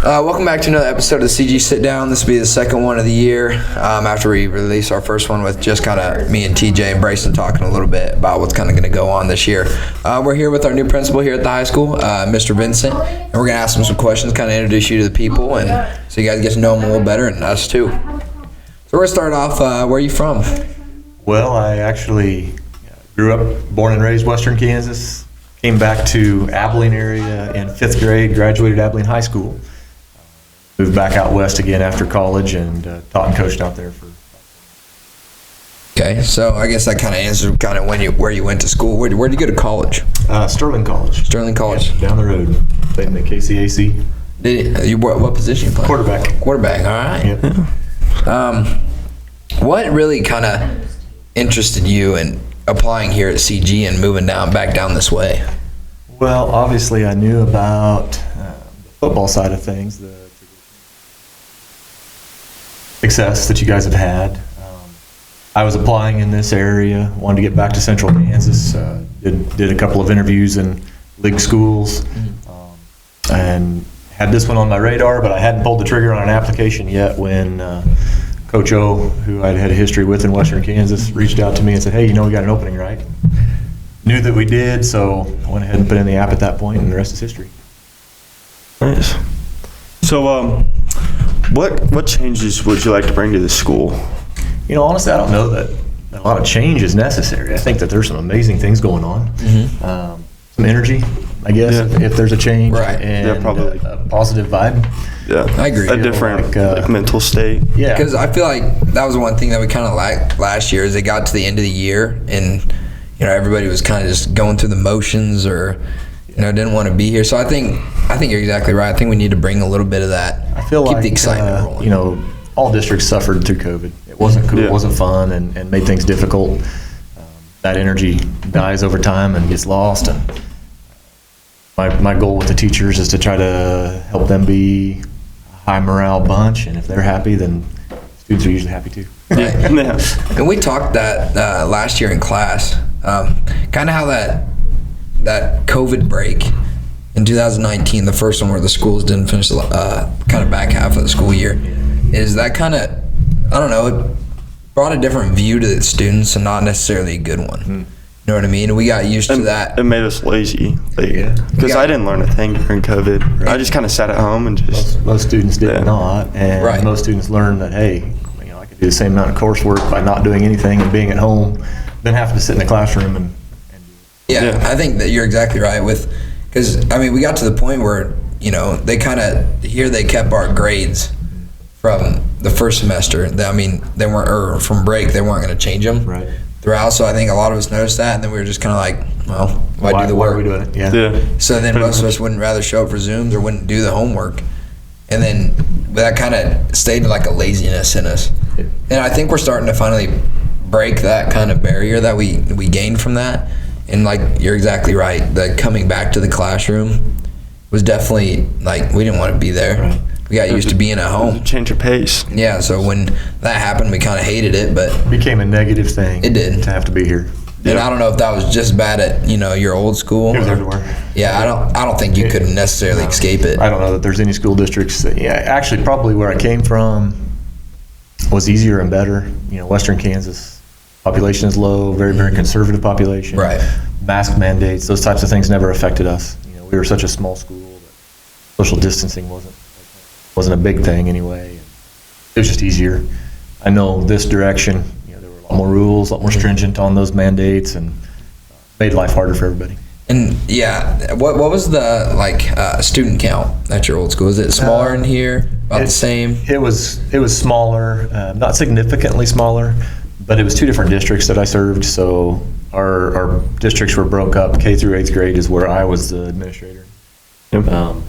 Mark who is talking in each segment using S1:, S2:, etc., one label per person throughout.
S1: Welcome back to another episode of the CG Sitdown. This will be the second one of the year after we release our first one with just kind of me and TJ and Bryson talking a little bit about what's kind of going to go on this year. We're here with our new principal here at the high school, Mr. Vincent, and we're going to ask him some questions, kind of introduce you to the people, and so you guys get to know him a little better and us too. So we're going to start off, where are you from?
S2: Well, I actually grew up, born and raised Western Kansas, came back to Abilene area in 5th grade, graduated Abilene High School. Moved back out west again after college and taught and coached out there for.
S1: Okay, so I guess that kind of answers kind of where you went to school. Where did you go to college?
S2: Sterling College.
S1: Sterling College.
S2: Yeah, down the road. Played in the KCAC.
S1: What position you play?
S2: Quarterback.
S1: Quarterback. All right.
S2: Yep.
S1: What really kind of interested you in applying here at CG and moving back down this way?
S2: Well, obviously I knew about the football side of things, the success that you guys have had. I was applying in this area, wanted to get back to Central Kansas, did a couple of interviews in league schools, and had this one on my radar, but I hadn't pulled the trigger on an application yet when Coach O, who I'd had a history with in Western Kansas, reached out to me and said, hey, we got an opening, right? Knew that we did, so I went ahead and put in the app at that point, and the rest is history.
S3: Nice. So, what changes would you like to bring to the school?
S2: Honestly, I don't know that a lot of change is necessary. I think that there's some amazing things going on. Mm-hmm. Some energy, I guess, if there's a change,
S1: right?
S2: And
S3: probably
S2: a positive vibe.
S3: Yeah,
S1: I agree.
S3: A different mental state.
S2: Yeah,
S1: because I feel like that was one thing that we kind of lacked last year. Is it got to the end of the year and everybody was kind of just going through the motions or didn't want to be here. So I think you're exactly right. I think we need to bring a little bit of that.
S2: I feel
S1: keep
S2: like
S1: the excitement rolling.
S2: All districts suffered through COVID. It wasn't cool. It wasn't fun, and made things difficult. That energy dies over time and gets lost. And my goal with the teachers is to try to help them be a high morale bunch. And if they're happy, then students are usually happy too.
S1: Right. And we talked that last year in class, kind of how that COVID break in 2019, the first one where the schools didn't finish the kind of back half of the school year, is that kind of, I don't know, it brought a different view to the students and not necessarily a good one. You know what I mean? We got used to that.
S3: It made us lazy, because I didn't learn a thing during COVID. Right. I just kind of sat at home and just.
S2: Most students did not, and most students learned that, hey, I could do the same amount of coursework by not doing anything and being at home than having to sit in the classroom and
S1: Yeah, I think that you're exactly right because we got to the point where, they kind of, they kept our grades from the first semester. They weren't, or from break, they weren't going to change them throughout. So I think a lot of us noticed that, and then we were just kind of like, well, why do the work?
S2: Why are we doing it? Yeah.
S1: So then most of us wouldn't rather show up for Zooms or wouldn't do the homework. And then that kind of stayed like a laziness in us. And I think we're starting to finally break that kind of barrier that we gained from that. And like, you're exactly right. The coming back to the classroom was definitely like, we didn't want to be there. Right. We got used to being at home.
S3: Change of pace.
S1: Yeah, so when that happened, we kind of hated it, but
S2: it became a negative thing.
S1: It did.
S2: To have to be here.
S1: And I don't know if that was just bad at, your old school.
S2: It was everywhere.
S1: Yeah, I don't think you could necessarily escape it.
S2: I don't know that there's any school districts that, actually probably where I came from was easier and better. Western Kansas, population is low, very, very conservative population.
S1: Right.
S2: Mask mandates, those types of things never affected us. We were such a small school that social distancing wasn't a big thing anyway. It was just easier. I know this direction, there were a lot more rules, a lot more stringent on those mandates, and made life harder for everybody.
S1: And what was the student count at your old school? Is it smaller in here? About the same?
S2: It was smaller, not significantly smaller, but it was two different districts that I served. So our districts were broke up. K through 8th grade is where I was the administrator. Yep.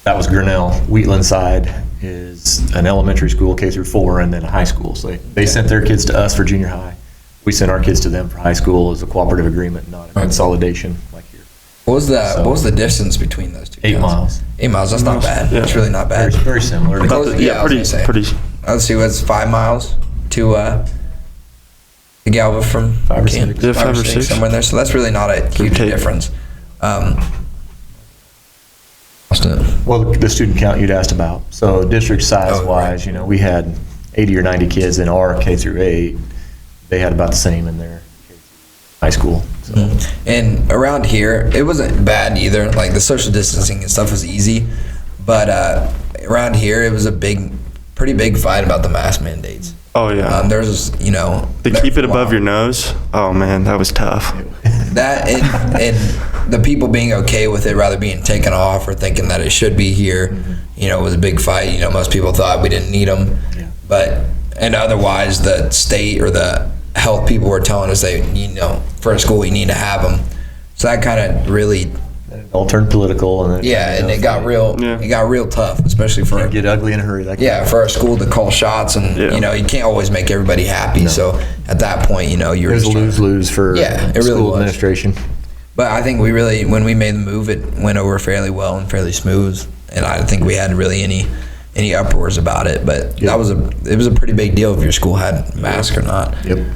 S2: That was Grinnell. Wheatland side is an elementary school, K through 4, and then a high school. So they sent their kids to us for junior high. We sent our kids to them for high school as a cooperative agreement, not a consolidation like here.
S1: What was the distance between those two?
S2: 8 miles.
S1: 8 miles. That's not bad.
S3: Yeah.
S1: That's really not bad.
S2: Very similar.
S3: Pretty.
S1: Let's see. What's 5 miles to Galva from
S2: 5 or 6.
S3: Yeah, 5 or 6
S1: somewhere in there. So that's really not a huge difference.
S2: Well, the student count you'd asked about. So district size-wise, we had 80 or 90 kids in our K through 8. They had about the same in their high school. So.
S1: And around here, it wasn't bad either. Like the social distancing and stuff was easy, but around here, it was a pretty big fight about the mask mandates.
S3: Oh yeah.
S1: There's,
S3: to keep it above your nose. Oh man, that was tough.
S1: That and the people being okay with it, rather being taken off or thinking that it should be here, it was a big fight. Most people thought we didn't need them, and otherwise the state or the health people were telling us for a school you need to have them. So that kind of really.
S2: It all turned political, and
S1: it got real. Yeah. It got real tough, especially for
S2: get ugly in a hurry.
S1: For our school to call shots, and you can't always make everybody happy. No. So at that point, you're
S2: it was a lose-lose for school administration.
S1: But I think when we made the move, it went over fairly well and fairly smooth, and I don't think we had really any uproars about it. But it was a pretty big deal if your school had masks or not.
S2: Yep.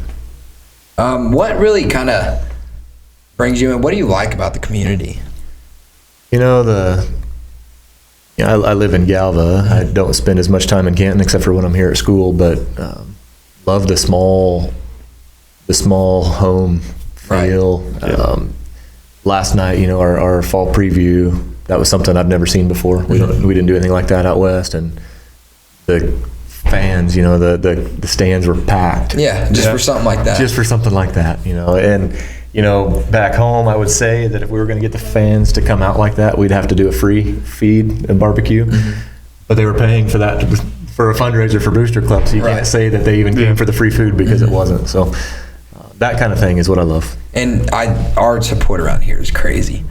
S1: What really kind of brings you in? What do you like about the community?
S2: I live in Galva. I don't spend as much time in Canton except for when I'm here at school, but love the small home feel.
S1: Right.
S2: Last night, our fall preview, that was something I've never seen before. We didn't do anything like that out west, and the fans, the stands were packed.
S1: Yeah, just for something like that.
S2: Just for something like that, and. Back home, I would say that if we were going to get the fans to come out like that, we'd have to do a free feed and barbecue. Mm-hmm. But they were paying for that for a fundraiser for Booster Club, so you can't say that they even came for the free food because it wasn't. So that kind of thing is what I love.
S1: And our support around here is crazy.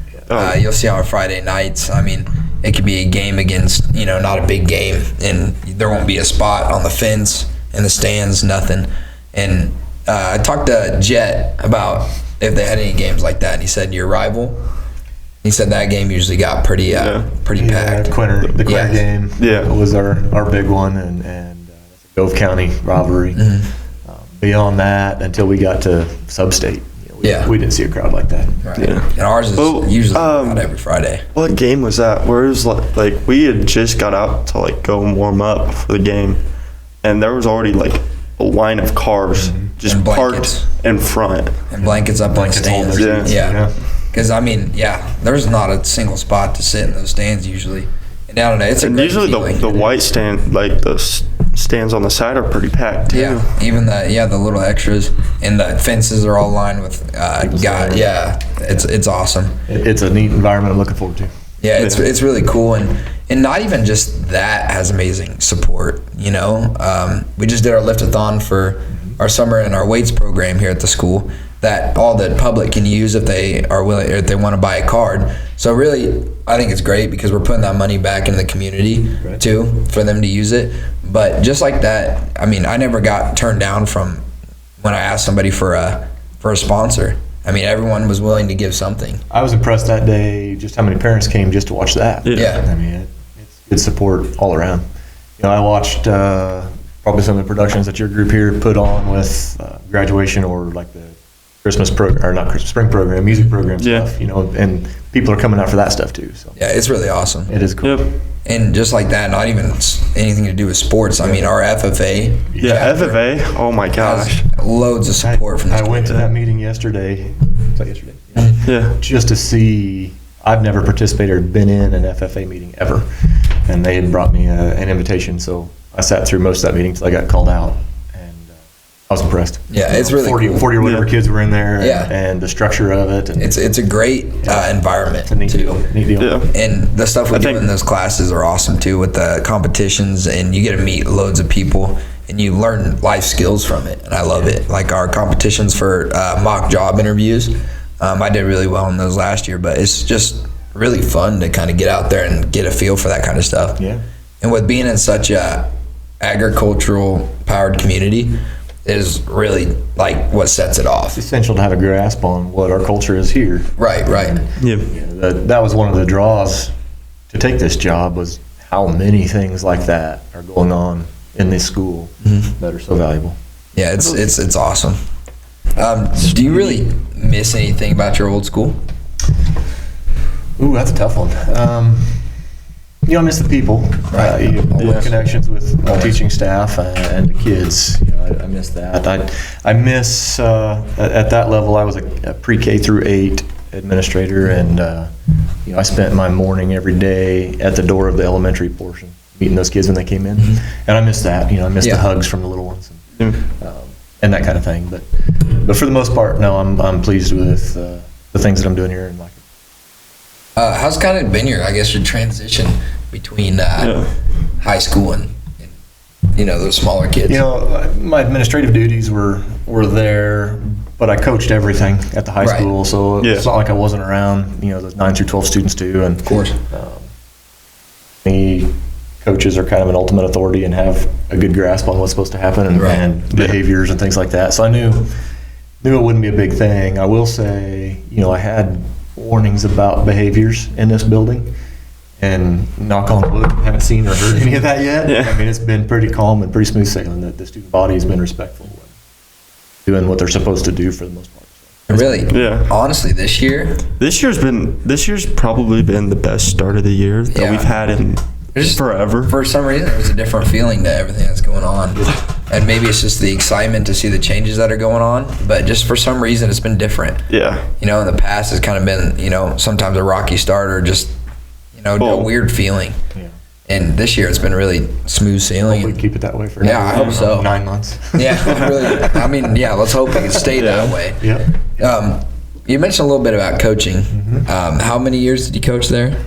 S1: You'll see on Friday nights, it could be a game against, not a big game, and there won't be a spot on the fence, in the stands, nothing. And I talked to Jet about if they had any games like that, and he said your rival. He said that game usually got pretty packed.
S2: The Quinter game was our big one, and Gove County rivalry. Mm-hmm. Beyond that, until we got to Sub-State, we didn't see a crowd like that.
S1: Right. Yeah. And ours is usually out every Friday.
S3: What game was that? Where it was like we had just got out to go and warm up for the game, and there was already a line of cars just parked in front.
S1: And blankets up on stands. Yeah. Because, there's not a single spot to sit in those stands usually. And I don't know, it's a great
S3: usually
S1: feeling.
S3: the white stand, the stands on the side are pretty packed too.
S1: Yeah, even the little extras. And the fences are all lined with it's awesome.
S2: It's a neat environment I'm looking forward to.
S1: Yeah, it's really cool, and not even just that has amazing support. We just did our lift-a-thon for our summer and our weights program here at the school that all the public can use if they are willing or if they want to buy a card. So really, I think it's great because we're putting that money back in the community too for them to use it. But just like that, I never got turned down from when I asked somebody for a sponsor. Everyone was willing to give something.
S2: I was impressed that day just how many parents came just to watch that.
S1: Yeah.
S2: It's good support all around. I watched probably some of the productions that your group here put on with graduation or the Christmas program, or not Christmas, spring program, music program stuff, and people are coming out for that stuff too. So
S1: yeah, it's really awesome.
S2: It is cool.
S3: Yep.
S1: And just like that, not even anything to do with sports. Our FFA.
S3: Yeah, FFA. Oh my gosh.
S1: Loads of support from the
S2: I went to that meeting yesterday. Was that yesterday?
S3: Yeah.
S2: Just to see. I've never participated or been in an FFA meeting ever, and they had brought me an invitation, so I sat through most of that meeting until I got called out, and I was impressed.
S1: Yeah, it's really
S2: 40 or whatever kids were in there,
S1: Yeah.
S2: and the structure of it. And
S1: It's a great environment.
S2: It's a neat deal.
S3: Yeah.
S1: And the stuff we do in those classes are awesome too with the competitions, and you get to meet loads of people and you learn life skills from it, and I love it. Like our competitions for mock job interviews, I did really well in those last year, but it's just really fun to kind of get out there and get a feel for that kind of stuff.
S2: Yeah.
S1: And with being in such a agricultural powered community is really what sets it off.
S2: It's essential to have a grasp on what our culture is here.
S1: Right.
S3: Yeah.
S2: That was one of the draws to take this job, was how many things like that are going on in this school that are so valuable.
S1: Yeah, it's awesome. Do you really miss anything about your old school?
S2: Ooh, that's a tough one. I miss the people. You have connections with teaching staff and the kids. I miss that. I miss at that level. I was a pre-K through 8 administrator, and I spent my morning every day at the door of the elementary portion, meeting those kids when they came in, and I miss that. I miss the hugs from the little ones and that kind of thing. But for the most part, no, I'm pleased with the things that I'm doing here and like it.
S1: How's kind of been your transition between high school and those smaller kids?
S2: My administrative duties were there, but I coached everything at the high school, so it's not like I wasn't around, those 9 through 12 students too. And
S1: of course,
S2: the coaches are kind of an ultimate authority and have a good grasp on what's supposed to happen and behaviors and things like that. So I knew it wouldn't be a big thing. I will say, I had warnings about behaviors in this building, and knock on wood, haven't seen or heard any of that yet. It's been pretty calm and pretty smooth sailing. That the student body has been respectful and doing what they're supposed to do for the most part.
S1: Really? Yeah. Honestly, this year's probably been the best start of the year that we've had in forever. For some reason, there's a different feeling to everything that's going on. And maybe it's just the excitement to see the changes that are going on, but just for some reason, it's been different. Yeah. In the past, it's kind of been, sometimes a rocky start or just, a weird feeling. Yeah. And this year, it's been really smooth sailing.
S2: Hopefully keep it that way for
S1: I hope so.
S2: 9 months.
S1: Really. Let's hope it can stay that way.
S2: Yeah.
S1: You mentioned a little bit about coaching. How many years did you coach there?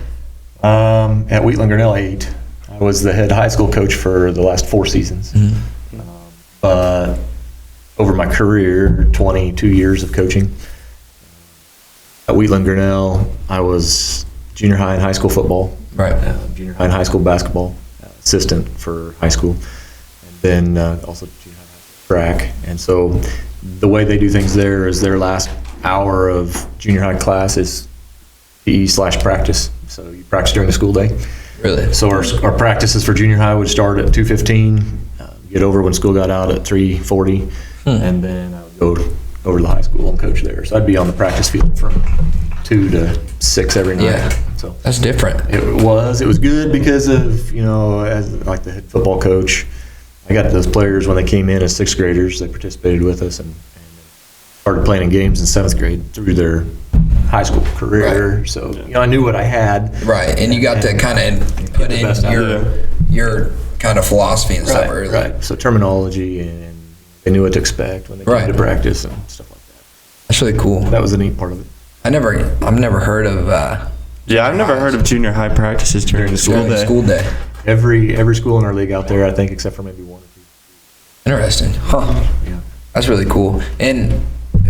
S2: At Wheatland-Grinnell, 8. I was the head high school coach for the last 4 seasons. But over my career, 22 years of coaching. At Wheatland-Grinnell, I was junior high and high school football, junior high and high school basketball assistant for high school, and then also junior high track. And so the way they do things there is their last hour of junior high class is PE/practice. So you practice during the school day. Really? So our practices for junior high would start at 2:15, get over when school got out at 3:40, and then I would go over to the high school and coach there. So I'd be on the practice field from 2 to 6 every night. Yeah. So that's different. It was good because of, as like the head football coach, I got those players when they came in as 6th graders. They participated with us and started playing in games in 7th grade through their high school career. So I knew what I had. Right, and you got to kind of put in your kind of philosophy and stuff early. Right. So terminology, and they knew what to expect when they came to practice and stuff like that. That's really cool. That was the neat part of it. I've never heard of. I've never heard of junior high practices during the school day. Every school in our league out there, I think, except for maybe 1 or 2. Interesting. Huh. Yeah. That's really cool. And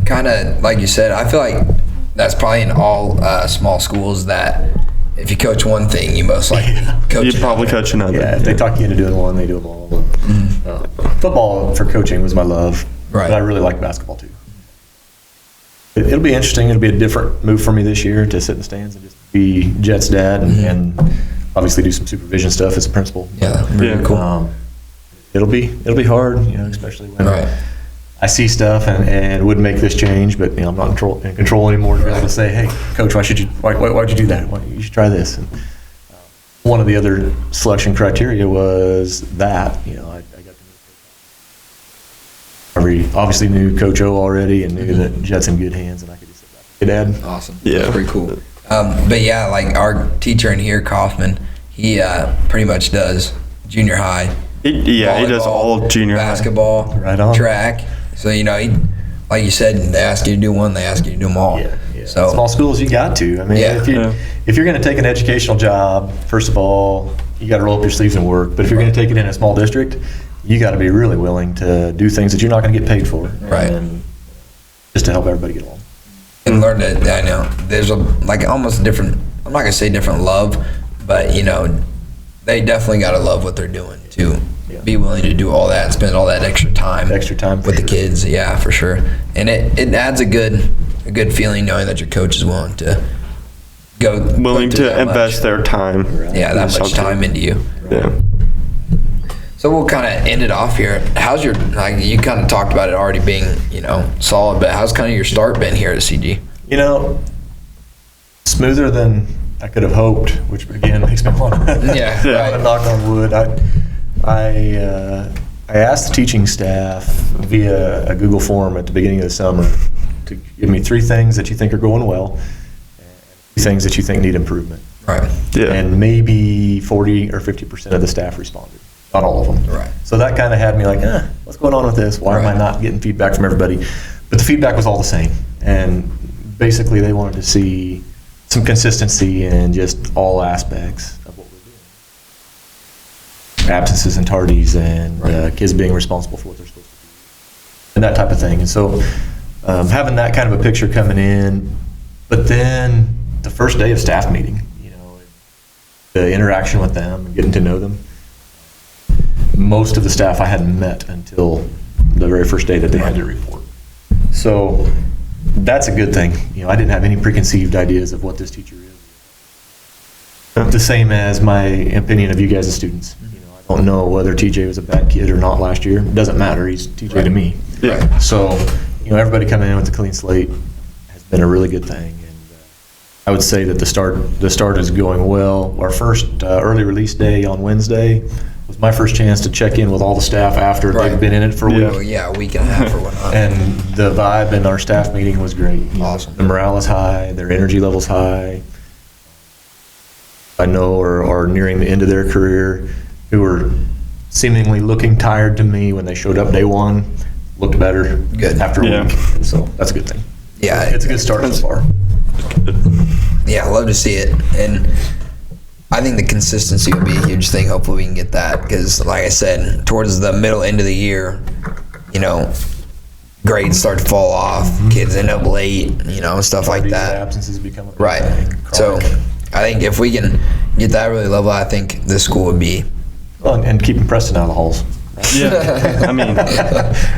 S2: kind of like you said, I feel like that's probably in all small schools that if you coach one thing, you most likely coach another. Yeah, if they talk you into doing one, they do them all. Football for coaching was my love, but I really like basketball too. It'll be interesting. It'll be a different move for me this year to sit in the stands and just be Jet's dad and obviously do some supervision stuff as a principal. Yeah, really cool. It'll be hard, especially when I see stuff and would make this change, but I'm not in control anymore to be able to say, hey, coach, why'd you do that? You should try this. And one of the other selection criteria was that I got to meet obviously knew Coach O already and knew that Jet's in good hands, and I could just sit back. Hey, Dad. Awesome. Yeah, that's pretty cool. But yeah, like our teacher in here, Kaufman, he pretty much does junior high. He does all junior basketball, track. So he, like you said, they ask you to do one, they ask you to do them all. Yeah. So small schools, you got to. If you're going to take an educational job, first of all, you got to roll up your sleeves and work. But if you're going to take it in a small district, you got to be really willing to do things that you're not going to get paid for, and just to help everybody get along. And learn that. I know there's almost different. I'm not going to say different love, but they definitely got to love what they're doing too. Be willing to do all that, spend all that extra time with the kids. Yeah, for sure. And it adds a good feeling knowing that your coach is willing to invest their time. Yeah, that much time into you. Yeah. So we'll kind of end it off here. How's your you kind of talked about it already being solid, but how's kind of your start been here at CG? Smoother than I could have hoped, which again makes me want to
S1: Yeah.
S2: knock on wood. I asked the teaching staff via a Google form at the beginning of the summer to give me 3 things that you think are going well, and 3 things that you think need improvement.
S1: Right.
S3: Yeah.
S2: And maybe 40 or 50% of the staff responded. Not all of them.
S1: Right.
S2: So that kind of had me like, what's going on with this? Why am I not getting feedback from everybody? But the feedback was all the same. And basically they wanted to see some consistency in just all aspects of what we're doing. Absences and tardies and kids being responsible for what they're supposed to do. And that type of thing. And so having that kind of a picture coming in, but then the first day of staff meeting, the interaction with them and getting to know them. Most of the staff I hadn't met until the very first day that they had to report. So that's a good thing. I didn't have any preconceived ideas of what this teacher is. The same as my opinion of you guys as students. I don't know whether TJ was a bad kid or not last year. It doesn't matter. He's TJ to me.
S3: Yeah.
S2: So, everybody coming in with a clean slate has been a really good thing. And I would say that the start is going well. Our first early release day on Wednesday was my first chance to check in with all the staff after they've been in it for a week.
S1: A week and a half or whatnot.
S2: And the vibe in our staff meeting was great.
S1: Awesome.
S2: The morale is high, their energy level's high. I know are nearing the end of their career, who were seemingly looking tired to me when they showed up day one, looked better after a week. So that's a good thing.
S1: Yeah.
S2: It's a good start so far.
S1: Yeah, I love to see it. And I think the consistency would be a huge thing. Hopefully we can get that because, like I said, towards the middle end of the year, grades start to fall off, kids end up late, stuff like that.
S2: Absences become a
S1: Right.
S2: thing.
S1: So I think if we can get that really level, I think this school would be.
S2: Well, and keeping Preston out of the halls.
S3: Yeah.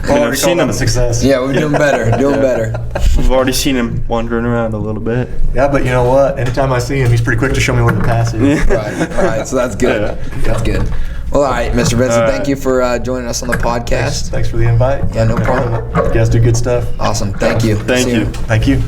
S3: I've seen him.
S2: A success.
S1: Yeah, we're doing better. Better.
S3: We've already seen him wandering around a little bit.
S2: Yeah, but you know what? Anytime I see him, he's pretty quick to show me where the pass is.
S1: Right. So that's good.
S3: Yeah.
S1: That's good. Well, all right, Mr. Vincent, thank you for joining us on the podcast.
S2: Thanks for the invite.
S1: Yeah, no problem.
S2: You guys do good stuff.
S1: Awesome. Thank you.
S3: Thank
S1: See
S3: you.
S1: ya.
S2: Thank you.